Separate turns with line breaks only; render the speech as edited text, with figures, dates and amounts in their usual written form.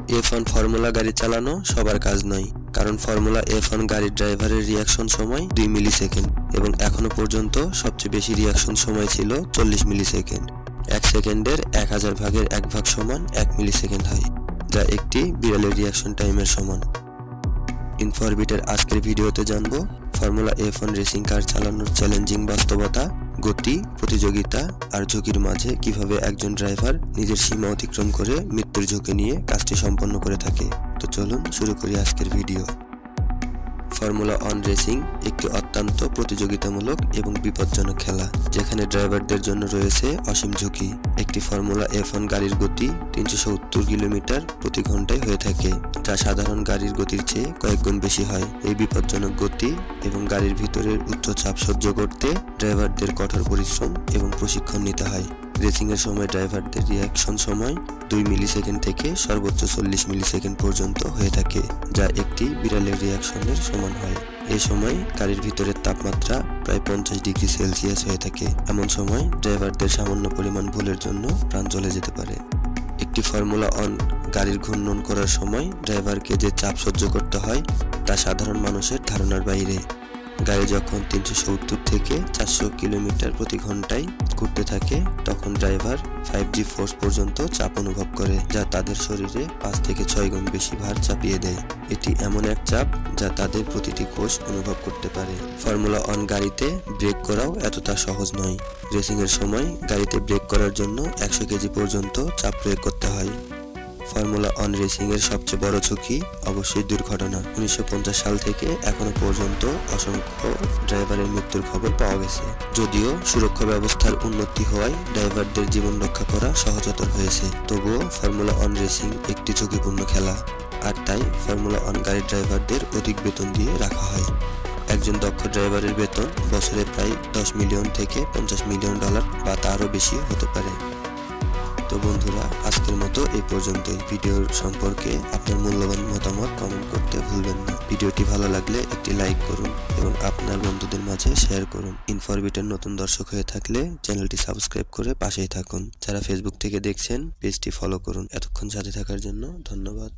F1 formula গাড়ি চালানো সবার কাজ নয়, কারণ ফর্মুলা F1 গাড়ির ড্রাইভারের রিয়াকশন সময় 2 মিলি সেকেন্ড এবং এখনো পর্যন্ত সবচেয়ে বেশি রিয়াকশন সময় ছিল 40 মিলি সেকেন্ড। 1 সেকেন্ডের 1000 ভাগের 1 ভাগ সমান 1 মিলি সেকেন্ড হয়, যা একটি বিড়ালের রিয়াকশন টাইমের সমান। ইনফরবিটের আজকের ভিডিওতে জানবো ফর্মুলা F1 রেসিং কার চালানোর চ্যালেঞ্জিং বাস্তবতা, গতি, প্রতিযোগিতা আর ঝুঁকির মাঝে কিভাবে একজন ড্রাইভার নিজের সীমা অতিক্রম করে মৃত্যুর ঝুঁকি নিয়ে কাজটি সম্পন্ন করে থাকে। তো চলুন শুরু করি আজকের ভিডিও। ফর্মুলা 1 রেসিং একটি অত্যন্ত প্রতিযোগিতামূলক এবং বিপজ্জনক খেলা, যেখানে ড্রাইভারদের জন্য রয়েছে অসীম ঝুঁকি। একটি ফর্মুলা F1 গাড়ির গতি 370 কিলোমিটার প্রতি ঘন্টায় হয়ে থাকে, যা সাধারণ গাড়ির গতির চেয়ে কয়েক গুণ বেশি হয়। এই বিপজ্জনক গতি এবং গাড়ির ভিতরের উচ্চ চাপ সহ্য করতে ড্রাইভারদের কঠোর পরিশ্রম এবং প্রশিক্ষণ নিতে হয়। রেসিংয়ের সময় ড্রাইভারদের রিয়াকশন সময় 2 মিলি সেকেন্ড থেকে সর্বোচ্চ 40 মিলি সেকেন্ড পর্যন্ত হয়ে থাকে, যা একটি বিড়ালের রিয়াকশনের সমান হয়। এই সময় গাড়ির ভিতরের তাপমাত্রা প্রায় 50 ডিগ্রি সেলসিয়াস হয়ে থাকে। এমন সময় ড্রাইভারদের সামান্য পরিমাণ ভুলের জন্য প্রাণ চলে যেতে পারে। একটি ফর্মুলা 1 গাড়ির ঘূর্ণন করার সময় ড্রাইভারকে যে চাপ সহ্য করতে হয় তা সাধারণ মানুষের ধারণার বাইরে। গাড়ি যখন 370 থেকে 400 কিলোমিটার প্রতি ঘন্টায় ঘুরতে থাকে, তখন ড্রাইভার 5G ফোর্স পর্যন্ত চাপ অনুভব করে, যা তাদের শরীরে 5 থেকে 6 গুণ বেশি ভার চাপিয়ে দেয়। এটি এমন এক চাপ যা তাদের প্রতিটি কোষ অনুভব করতে পারে। ফর্মুলা 1 গাড়িতে ব্রেক করাও এতটা সহজ নয়। রেসিংয়ের সময় গাড়িতে ব্রেক করার জন্য 100 কেজি পর্যন্ত চাপ প্রয়োগ করতে হয়। ফর্মুলা 1 রেসিংয়ের সবচেয়ে বড় ঝুঁকি অবশ্যই দুর্ঘটনা। 1950 সাল থেকে এখনো পর্যন্ত অসংখ্য ড্রাইভারের মৃত্যুর খবর পাওয়া গেছে। যদিও সুরক্ষা ব্যবস্থার উন্নতি হওয়ায় ড্রাইভারদের জীবন রক্ষা করা সহজতর হয়েছে, তবুও ফর্মুলা 1 রেসিং একটি ঝুঁকিপূর্ণ খেলা, আর তাই ফর্মুলা 1 গাড়ির ড্রাইভারদের অধিক বেতন দিয়ে রাখা হয়। একজন দক্ষ ড্রাইভারের বেতন বছরে প্রায় 10 মিলিয়ন থেকে 50 মিলিয়ন ডলার বা তারও বেশি হতে পারে। তো বন্ধুরা, আজকের মতো এই পর্যন্তই। ভিডিওর সম্পর্কে আপনার মূল্যবান মতামত কমেন্ট করতে ভুলবেন না। ভিডিওটি ভালো লাগলে একটি লাইক করুন এবং আপনার বন্ধুদের মাঝে শেয়ার করুন। ইনফরবিটের নতুন দর্শক হয়ে থাকলে চ্যানেলটি সাবস্ক্রাইব করে পাশেই থাকুন। যারা ফেসবুক থেকে দেখছেন, পেজটি ফলো করুন। এতক্ষণ সাথে থাকার জন্য ধন্যবাদ।